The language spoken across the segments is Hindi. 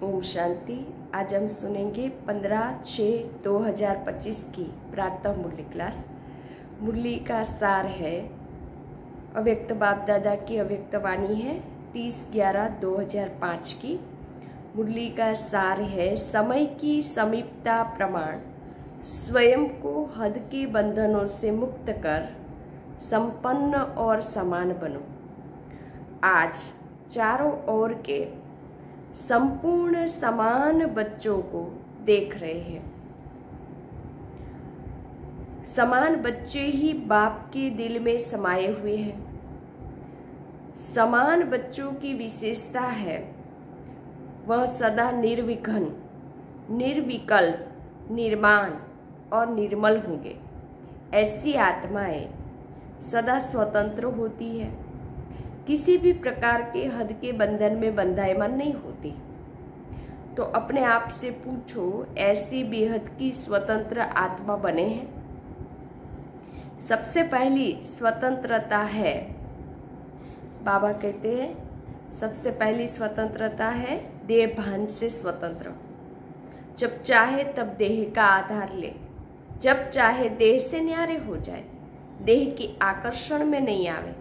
ओम शांति। आज हम सुनेंगे 15/6/2025 की प्रातः मुरली क्लास। मुरली का सार है, अव्यक्त बाप दादा की अव्यक्त वाणी है 30/11/2005 की। मुरली का सार है, समय की समीपता प्रमाण स्वयं को हद के बंधनों से मुक्त कर संपन्न और समान बनो। आज चारों ओर के संपूर्ण समान बच्चों को देख रहे हैं। समान बच्चे ही बाप के दिल में समाये हुए हैं। समान बच्चों की विशेषता है, वह सदा निर्विघ्न, निर्विकल्प, निर्माण और निर्मल होंगे। ऐसी आत्माएं सदा स्वतंत्र होती है, किसी भी प्रकार के हद के बंधन में बंधायमान नहीं होती। तो अपने आप से पूछो, ऐसी बेहद की स्वतंत्र आत्मा बने हैं? सबसे पहली स्वतंत्रता है, बाबा कहते हैं सबसे पहली स्वतंत्रता है देह भान से स्वतंत्र। जब चाहे तब देह का आधार ले, जब चाहे देह से न्यारे हो जाए, देह की आकर्षण में नहीं आवे।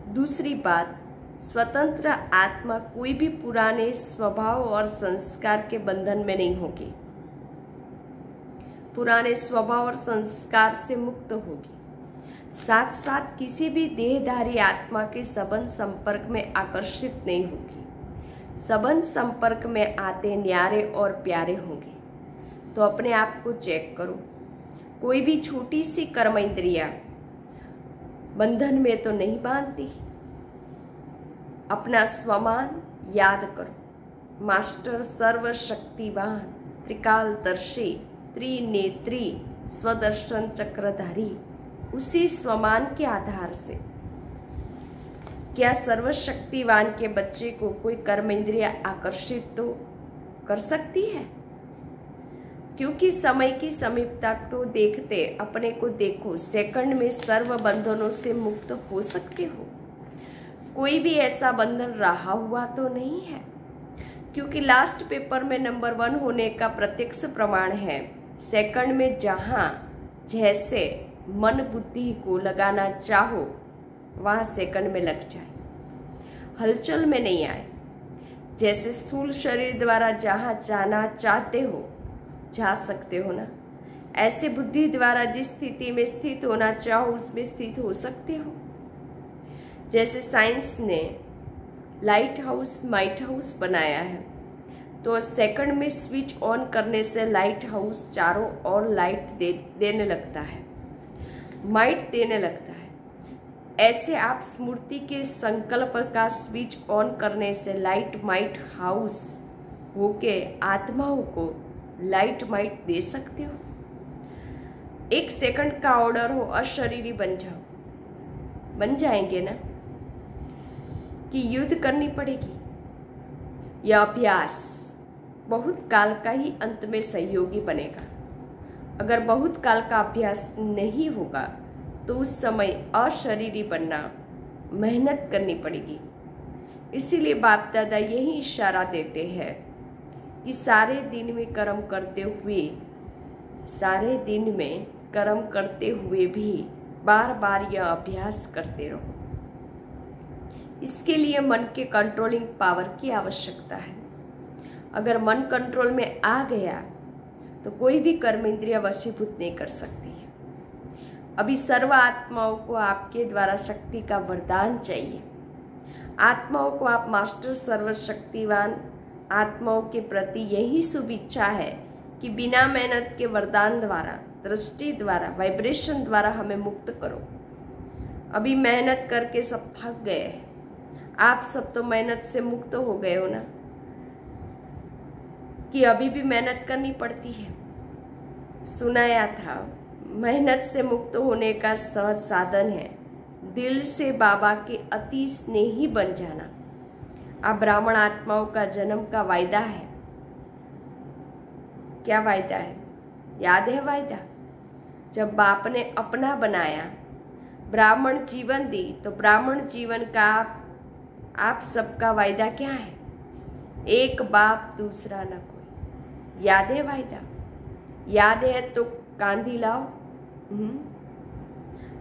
दूसरी बात, स्वतंत्र आत्मा कोई भी पुराने स्वभाव और संस्कार के बंधन में नहीं होगी, पुराने स्वभाव और संस्कार से मुक्त होगी। साथ साथ किसी भी देहधारी आत्मा के संबंध संपर्क में आकर्षित नहीं होगी। संबंध संपर्क में आते न्यारे और प्यारे होंगे। तो अपने आप को चेक करो, कोई भी छोटी सी कर्म इंद्रिया बंधन में तो नहीं बांधती। अपना स्वमान याद करो। मास्टर सर्वशक्तिवान, त्रिकालदर्शी, त्रिनेत्री, स्वदर्शन चक्रधारी, उसी स्वमान के आधार से क्या सर्वशक्तिवान के बच्चे को कोई कर्म इंद्रिया आकर्षित तो कर सकती है? क्योंकि समय की समीपता को देखते अपने को देखो, सेकंड में सर्व बंधनों से मुक्त हो सकते हो। कोई भी ऐसा बंधन रहा हुआ तो नहीं है, क्योंकि लास्ट पेपर में नंबर 1 होने का प्रत्यक्ष प्रमाण है। सेकंड में जहां जैसे मन बुद्धि को लगाना चाहो वहां सेकंड में लग जाए, हलचल में नहीं आए। जैसे स्थूल शरीर द्वारा जहां जाना चाहते हो जा सकते हो ना, ऐसे बुद्धि द्वारा जिस स्थिति में स्थित होना चाहो उसमें स्थित हो सकते हो। जैसे साइंस ने लाइट हाउस माइट हाउस बनाया है, तो सेकंड में स्विच ऑन करने से लाइट हाउस चारों ओर लाइट देने लगता है, माइट देने लगता है। ऐसे आप स्मृति के संकल्प का स्विच ऑन करने से लाइट माइट हाउस होके आत्माओं को लाइट माइट दे सकते हो। 1 सेकंड का ऑर्डर हो, अशरीरी बन जाओ, बन जाएंगे ना? कि युद्ध करनी पड़ेगी। यह अभ्यास बहुत काल का ही अंत में सहयोगी बनेगा। अगर बहुत काल का अभ्यास नहीं होगा तो उस समय अशरीरी बनना, मेहनत करनी पड़ेगी। इसीलिए बाप दादा यही इशारा देते हैं कि सारे दिन में कर्म करते हुए भी बार बार यह अभ्यास करते रहो। इसके लिए मन के कंट्रोलिंग पावर की आवश्यकता है। अगर मन कंट्रोल में आ गया तो कोई भी कर्म इंद्रिया वशीभूत नहीं कर सकती है। अभी सर्व आत्माओं को आपके द्वारा शक्ति का वरदान चाहिए। आत्माओं को आप मास्टर सर्वशक्तिवान आत्माओं के प्रति यही शुभ इच्छा है कि बिना मेहनत के वरदान द्वारा, दृष्टि द्वारा, वाइब्रेशन द्वारा हमें मुक्त करो। अभी मेहनत करके सब थक गए हैं। आप सब तो मेहनत से मुक्त हो गए हो ना, कि अभी भी मेहनत करनी पड़ती है? सुनाया था, मेहनत से मुक्त होने का सहज साधन है दिल से बाबा के अति स्नेही बन जाना। आप ब्राह्मण आत्माओं का जन्म का वायदा है। क्या वायदा है? याद है वायदा? जब बाप ने अपना बनाया, ब्राह्मण जीवन दी, तो ब्राह्मण जीवन का आप सबका वायदा क्या है? एक बाप दूसरा न कोई। याद है वायदा? याद है तो कांधी लाओ।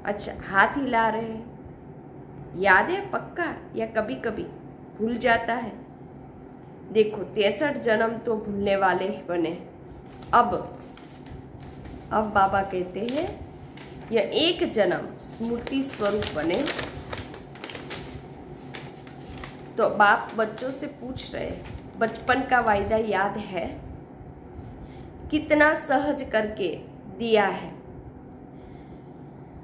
अच्छा, हाथ हिला रहे हैं। याद है पक्का या कभी कभी भूल जाता है? देखो 63 जन्म तो भूलने वाले ही बने। अब बाबा कहते हैं यह एक जन्म स्मृति स्वरूप बने। तो बाप बच्चों से पूछ रहे, बचपन का वायदा याद है? कितना सहज करके दिया है।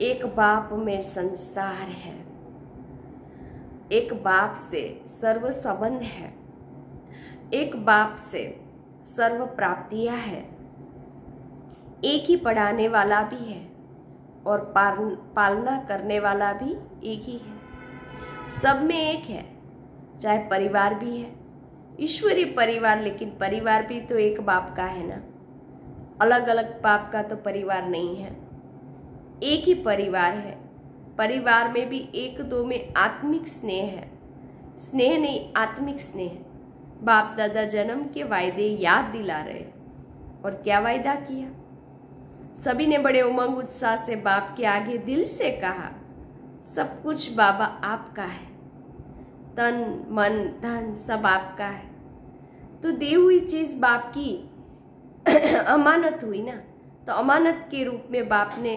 एक बाप में संसार है, एक बाप से सर्व संबंध है, एक बाप से सर्व प्राप्तियां है, एक ही पढ़ाने वाला भी है और पालना करने वाला भी एक ही है। सब में एक है, चाहे परिवार भी है, ईश्वरीय परिवार, लेकिन परिवार भी तो एक बाप का है ना। अलग अलग बाप का तो परिवार नहीं है, एक ही परिवार है। परिवार में भी एक दो में आत्मिक स्नेह है, स्नेह नहीं आत्मिक स्नेह। बाप दादा जन्म के वायदे याद दिला रहे। और क्या वायदा किया? सभी ने बड़े उमंग उत्साह से बाप के आगे दिल से कहा, सब कुछ बाबा आपका है, तन मन धन सब आपका है। तो दी हुई चीज बाप की अमानत हुई ना। तो अमानत के रूप में बाप ने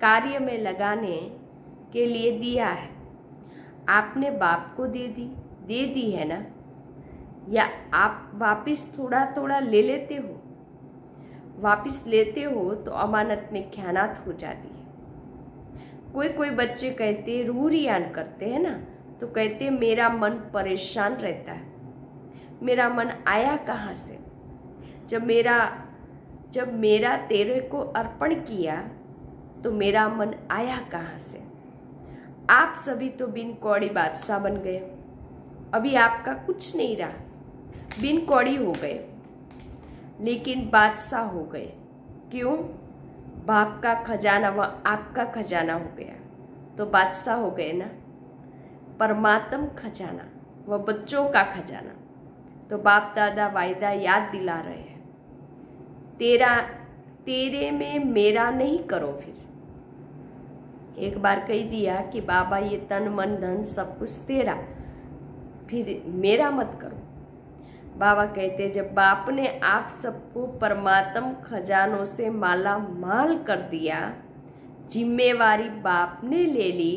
कार्य में लगाने के लिए दिया है। आपने बाप को दे दी है ना, या आप वापिस थोड़ा थोड़ा ले लेते हो? वापिस लेते हो तो अमानत में ख्यानात हो जाती है। कोई बच्चे कहते रूरियान करते हैं ना, तो कहते मेरा मन परेशान रहता है। मेरा मन आया कहाँ से? जब मेरा तेरे को अर्पण किया तो मेरा मन आया कहाँ से? आप सभी तो बिन कौड़ी बादशाह बन गए। अभी आपका कुछ नहीं रहा, बिन कौड़ी हो गए लेकिन बादशाह हो गए। क्यों? बाप का खजाना वह आपका खजाना हो गया तो बादशाह हो गए ना। परमात्म खजाना वह बच्चों का खजाना। तो बाप दादा वायदा याद दिला रहे हैं, तेरे में मेरा नहीं करो। फिर एक बार कह दिया कि बाबा ये तन मन धन सब कुछ तेरा, फिर मेरा मत करो। बाबा कहते जब बाप ने आप सबको परमात्म खजानों से माला माल कर दिया, जिम्मेवारी बाप ने ले ली।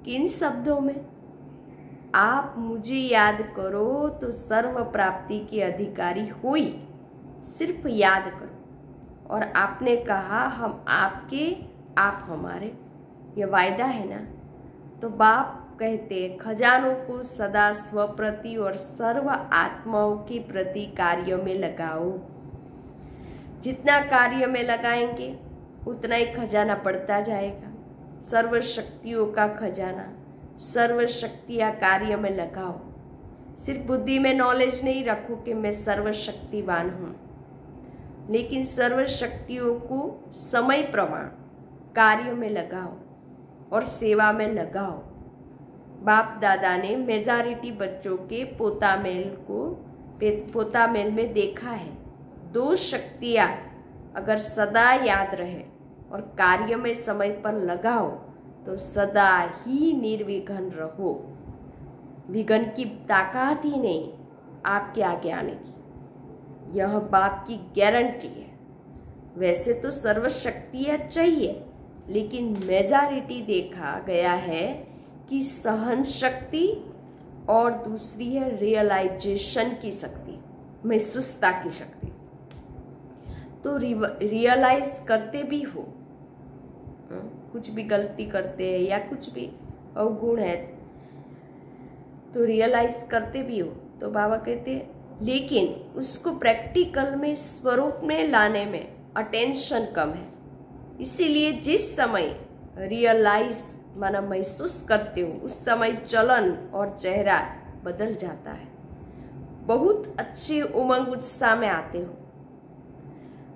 किन शब्दों में? आप मुझे याद करो तो सर्व प्राप्ति के अधिकारी हुई। सिर्फ याद करो। और आपने कहा हम आपके, आप हमारे, ये वायदा है ना। तो बाप कहते खजानों को सदा स्वप्रति और सर्व आत्माओं के प्रति कार्य में लगाओ। जितना कार्य में लगाएंगे उतना ही खजाना बढ़ता जाएगा। सर्व शक्तियों का खजाना, सर्व शक्तियाँ कार्य में लगाओ। सिर्फ बुद्धि में नॉलेज नहीं रखो कि मैं सर्वशक्तिवान हूँ, लेकिन सर्व शक्तियों को समय प्रमाण कार्य में लगाओ और सेवा में लगाओ। बाप दादा ने मेजॉरिटी बच्चों के पोता मेल में देखा है, दो शक्तियाँ अगर सदा याद रहे और कार्य में समय पर लगाओ तो सदा ही निर्विघ्न रहो। विघ्न की ताकत ही नहीं आपके आगे आने की, यह बाप की गारंटी है। वैसे तो सर्वशक्तियाँ चाहिए, लेकिन मेजॉरिटी देखा गया है कि सहन शक्ति और दूसरी है रियलाइजेशन की शक्ति, महसूसता की शक्ति। तो रियलाइज करते भी हो, कुछ भी गलती करते हैं या कुछ भी अवगुण है तो रियलाइज करते भी हो। तो बाबा कहते लेकिन उसको प्रैक्टिकल में स्वरूप में लाने में अटेंशन कम है। इसीलिए जिस समय रियलाइज माना महसूस करते हो उस समय चलन और चेहरा बदल जाता है। बहुत अच्छे उमंग उत्साह में आते हो।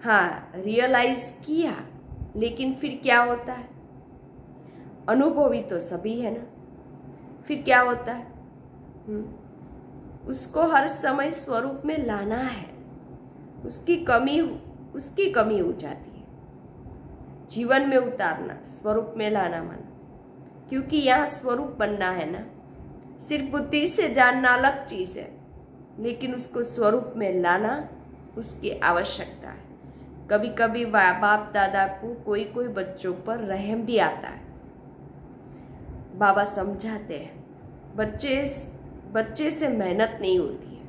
हाँ, रियलाइज किया, लेकिन फिर क्या होता है? अनुभवी तो सभी है ना। फिर क्या होता है? उसको हर समय स्वरूप में लाना है। उसकी कमी हो जाती है। जीवन में उतारना, स्वरूप में लाना माना, क्योंकि यहाँ स्वरूप बनना है ना। सिर्फ बुद्धि से जानना अलग चीज है, लेकिन उसको स्वरूप में लाना उसकी आवश्यकता है। कभी कभी बाप दादा को कोई कोई बच्चों पर रहम भी आता है। बाबा समझाते हैं बच्चे से मेहनत नहीं होती है,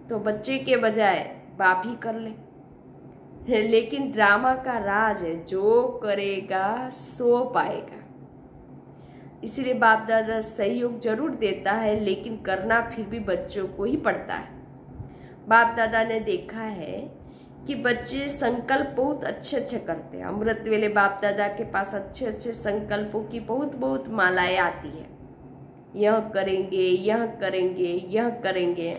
तो बच्चे के बजाय बाप ही कर ले। लेकिन ड्रामा का राज है, जो करेगा सो पाएगा। इसलिए बाप दादा सहयोग जरूर देता है, लेकिन करना फिर भी बच्चों को ही पड़ता है। बाप दादा ने देखा है कि बच्चे संकल्प बहुत अच्छे अच्छे करते हैं। अमृत वेले बाप दादा के पास अच्छे अच्छे संकल्पों की बहुत बहुत मालाएं आती है। यह करेंगे, यह करेंगे, यह करेंगे।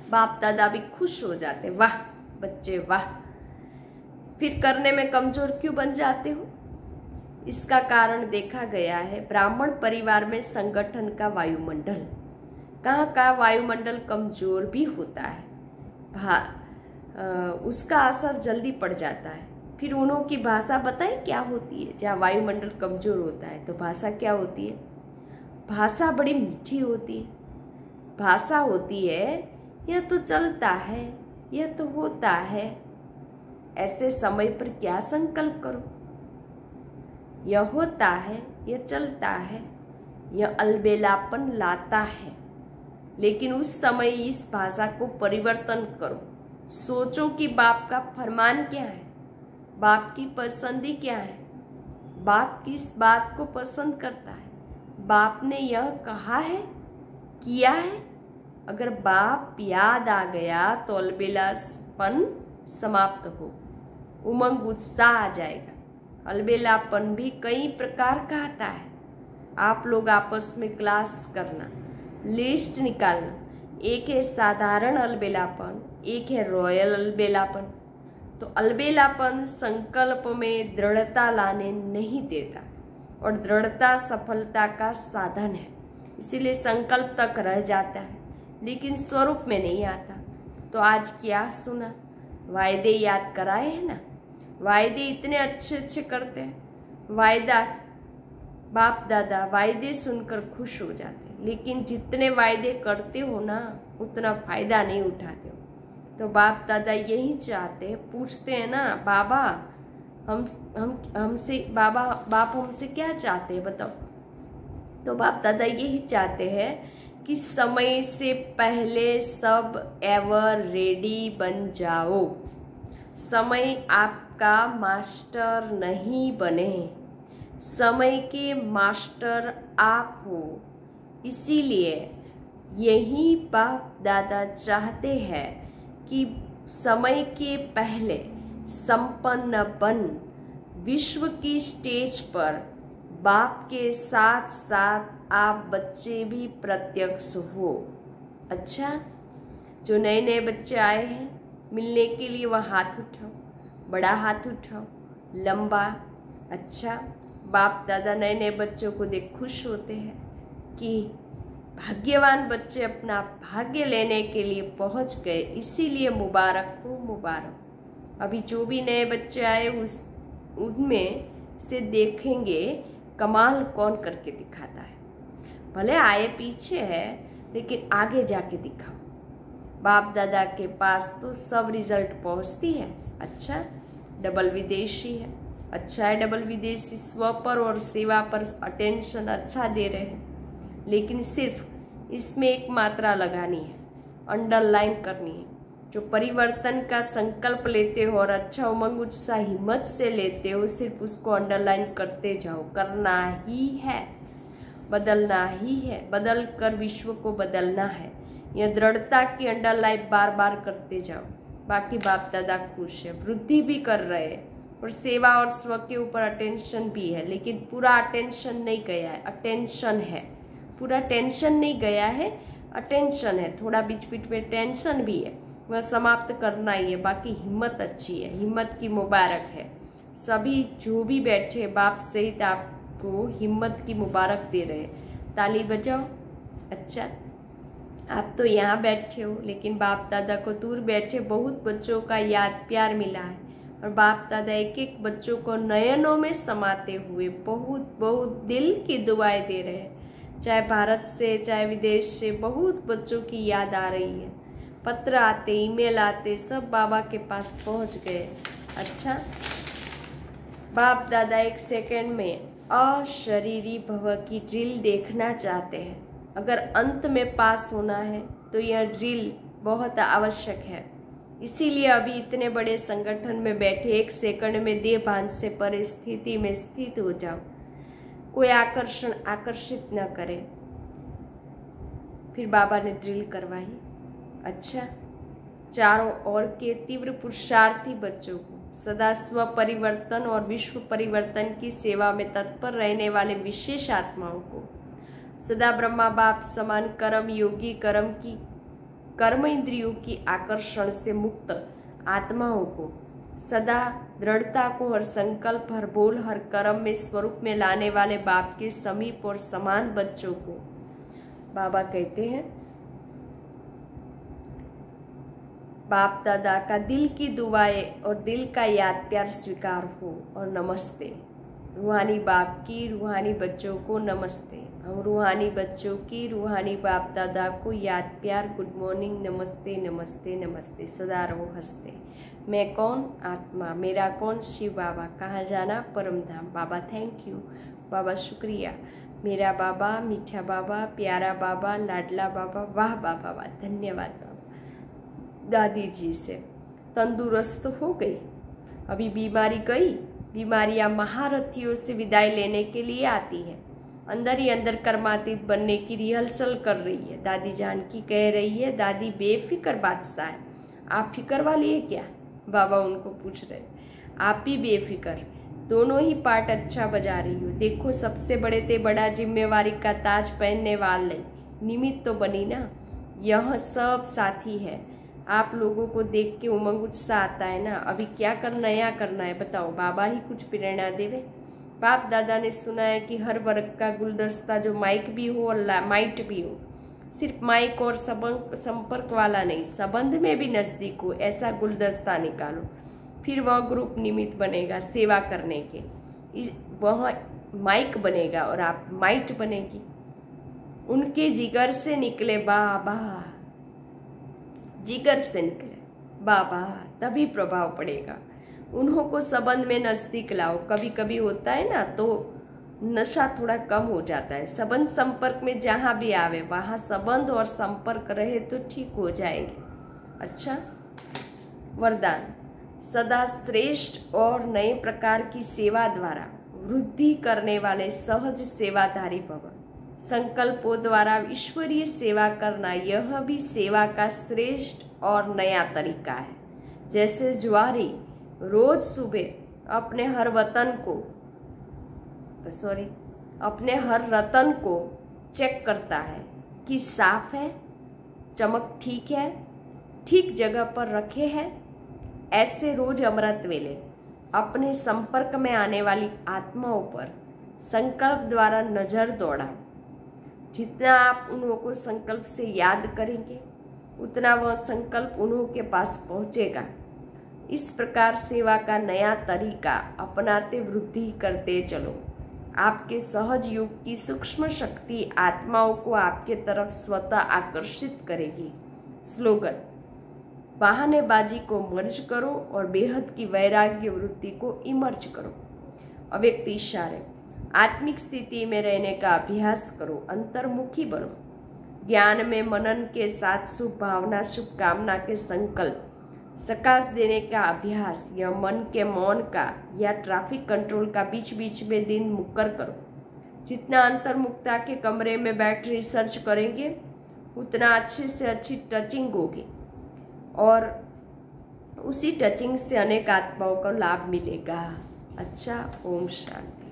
बाप दादा भी खुश हो जाते, वाह बच्चे वाह। फिर करने में कमजोर क्यों बन जाते हो? इसका कारण देखा गया है ब्राह्मण परिवार में संगठन का वायुमंडल, कहाँ का वायुमंडल कमजोर भी होता है। उसका असर जल्दी पड़ जाता है। फिर उन्हों की भाषा बताएं क्या होती है। जहाँ वायुमंडल कमजोर होता है तो भाषा क्या होती है? भाषा बड़ी मीठी होती है। भाषा होती है यह तो चलता है, यह तो होता है। ऐसे समय पर क्या संकल्प करो? यह होता है, यह चलता है, यह अलबेलापन लाता है। लेकिन उस समय इस भाषा को परिवर्तन करो। सोचो कि बाप का फरमान क्या है, बाप की पसंदी क्या है, बाप किस बात को पसंद करता है, बाप ने यह कहा है, किया है। अगर बाप याद आ गया तो अलबेलापन समाप्त हो, उमंग उत्साह आ जाएगा। अलबेलापन भी कई प्रकार का आता है। आप लोग आपस में क्लास करना, लिस्ट निकालना। एक है साधारण अलबेलापन, एक है रॉयल अलबेलापन। तो अलबेलापन संकल्प में दृढ़ता लाने नहीं देता, और दृढ़ता सफलता का साधन है। इसीलिए संकल्प तक रह जाता है, लेकिन स्वरूप में नहीं आता। तो आज क्या सुना? वायदे याद कराए हैं ना। वायदे इतने अच्छे अच्छे करते हैं। वायदा बाप दादा वायदे सुनकर खुश हो जाते हैं, लेकिन जितने वायदे करते हो ना उतना फायदा नहीं उठाते हो। तो बाप दादा यही चाहते हैं, पूछते हैं ना, बाबा हमसे बाप हमसे क्या चाहते हैं बताओ। तो बाप दादा यही चाहते हैं कि समय से पहले सब एवर रेडी बन जाओ। समय आपका मास्टर नहीं बने, समय के मास्टर आप हो। इसीलिए यही बाप दादा चाहते हैं कि समय के पहले संपन्न बन विश्व की स्टेज पर बाप के साथ साथ आप बच्चे भी प्रत्यक्ष हो। अच्छा, जो नए नए बच्चे आए हैं मिलने के लिए, वह हाथ उठाओ, बड़ा हाथ उठाओ, लंबा। अच्छा, बाप दादा नए नए बच्चों को देख खुश होते हैं कि भाग्यवान बच्चे अपना भाग्य लेने के लिए पहुंच गए। इसीलिए मुबारक हो, मुबारक। अभी जो भी नए बच्चे आए उनमें से देखेंगे कमाल कौन करके दिखाता है। भले आए पीछे है, लेकिन आगे जाके दिखाओ। बाप दादा के पास तो सब रिजल्ट पहुंचती है। अच्छा, डबल विदेशी है, अच्छा है डबल विदेशी, स्व पर और सेवा पर अटेंशन अच्छा दे रहे हैं, लेकिन सिर्फ इसमें एक मात्रा लगानी है, अंडरलाइन करनी है। जो परिवर्तन का संकल्प लेते हो और अच्छा उमंग उत्साह हिम्मत से लेते हो, सिर्फ उसको अंडरलाइन करते जाओ। करना ही है, बदलना ही है, बदल कर विश्व को बदलना है। यह दृढ़ता की अंडरलाइन बार बार करते जाओ। बाकी बाप दादा खुश है, वृद्धि भी कर रहे हैं, और सेवा और स्व के ऊपर अटेंशन भी है। लेकिन पूरा अटेंशन नहीं गया है, अटेंशन है। पूरा टेंशन नहीं गया है, अटेंशन है। थोड़ा बीच बीच में टेंशन भी है, वह समाप्त करना ही है। बाकी हिम्मत अच्छी है, हिम्मत की मुबारक है। सभी जो भी बैठे बाप सहित आपको हिम्मत की मुबारक दे रहे हैं। ताली बजाओ। अच्छा, आप तो यहाँ बैठे हो, लेकिन बाप दादा को दूर बैठे बहुत बच्चों का याद प्यार मिला है, और बाप दादा एक एक बच्चों को नयनों में समाते हुए बहुत बहुत दिल की दुआएं दे रहे हैं। चाहे भारत से चाहे विदेश से बहुत बच्चों की याद आ रही है। पत्र आते, ईमेल आते, सब बाबा के पास पहुंच गए। अच्छा, बाप दादा एक सेकंड में अशरीरी भव की ड्रिल देखना चाहते हैं। अगर अंत में पास होना है तो यह ड्रिल बहुत आवश्यक है। इसीलिए अभी इतने बड़े संगठन में बैठे एक सेकंड में देह भान से परिस्थिति में स्थित हो जाओ। कोई आकर्षण आकर्षित न करे। फिर बाबा ने ड्रिल करवाई। अच्छा, चारों ओर के तीव्र पुरुषार्थी बच्चों को, सदा स्व परिवर्तन और विश्व परिवर्तन की सेवा में तत्पर रहने वाले विशेष आत्माओं को, सदा ब्रह्मा बाप समान कर्म योगी कर्म इंद्रियों की आकर्षण से मुक्त आत्माओं को, सदा दृढ़ता को हर संकल्प, हर बोल, हर कर्म में स्वरूप में लाने वाले बाप के समीप और समान बच्चों को बाबा कहते हैं, बाप दादा का दिल की दुआएं और दिल का याद प्यार स्वीकार हो और नमस्ते। रूहानी बाप की रूहानी बच्चों को नमस्ते। हम रूहानी बच्चों की रूहानी बाप दादा को याद प्यार गुड मॉर्निंग, नमस्ते नमस्ते नमस्ते। सदा रहो हंसते। मैं कौन? आत्मा। मेरा कौन? शिव बाबा। कहाँ जाना? परम धाम। बाबा थैंक यू। बाबा शुक्रिया। मेरा बाबा, मीठा बाबा, प्यारा बाबा, लाडला बाबा, वाह बाबा वाह, धन्यवाद बाबा। दादी जी से तंदुरुस्त हो गई, अभी बीमारी गई। बीमारियां महारथियों से विदाई लेने के लिए आती है। अंदर ही अंदर कर्मातीत बनने की रिहर्सल कर रही है। दादी जानकी कह रही है, दादी बेफिक्र बादशाह है, आप फिक्र वाली है क्या? बाबा उनको पूछ रहे, आप भी बेफिक्र, दोनों ही पार्ट अच्छा बजा रही हो। देखो सबसे बड़े ते बड़ा जिम्मेवारी का ताज पहनने वाले निमित्त तो बनी ना। यह सब साथी है। आप लोगों को देख के उमंग उत्साह आता है ना। अभी क्या करना, नया करना है, बताओ। बाबा ही कुछ प्रेरणा देवे। बाप दादा ने सुना है कि हर वर्ग का गुलदस्ता जो माइक भी हो और माइट भी हो, सिर्फ माइक और संपर्क वाला नहीं, संबंध में भी नजदीक हो, ऐसा गुलदस्ता निकालो। फिर वह ग्रुप निमित्त बनेगा सेवा करने के। वह माइक बनेगा और आप माइट बनेगी। उनके जिगर से निकले बाबा, जिगर से निकले बाबा, तभी प्रभाव पड़ेगा। उन्हों को संबंध में नजदीक लाओ। कभी कभी होता है ना, तो नशा थोड़ा कम हो जाता है। संबंध संपर्क में जहाँ भी आवे वहाँ संबंध और संपर्क रहे तो ठीक हो जाएंगे। अच्छा, वरदान, सदा श्रेष्ठ और नए प्रकार की सेवा द्वारा वृद्धि करने वाले सहज सेवाधारी भव। संकल्पों द्वारा ईश्वरीय सेवा करना, यह भी सेवा का श्रेष्ठ और नया तरीका है। जैसे ज्वारी रोज सुबह अपने हर रतन को चेक करता है कि साफ है, चमक ठीक है, ठीक जगह पर रखे हैं। ऐसे रोज अमृत वेले अपने संपर्क में आने वाली आत्माओं पर संकल्प द्वारा नजर दौड़ाओ। जितना आप उन्हों को संकल्प से याद करेंगे, उतना वह संकल्प उन्हों के पास पहुंचेगा। इस प्रकार सेवा का नया तरीका अपनाते वृद्धि करते चलो। आपके सहज युग की सूक्ष्म शक्ति आत्माओं को आपके तरफ स्वतः आकर्षित करेगी। स्लोगन, बहानेबाजी को मर्ज करो और बेहद की वैराग्य वृत्ति को इमर्ज करो। अव्यक्त इशारे, आत्मिक स्थिति में रहने का अभ्यास करो। अंतर्मुखी बनो। ज्ञान में मनन के साथ शुभ भावना, शुभकामना के संकल्प, सकाश देने का अभ्यास, या मन के मौन का या ट्रैफिक कंट्रोल का बीच बीच में दिन मुक्कर करो। जितना अंतर्मुखता के कमरे में बैठ रिसर्च करेंगे, उतना अच्छे से अच्छी टचिंग होगी और उसी टचिंग से अनेक आत्माओं को लाभ मिलेगा। अच्छा, ओम शांति।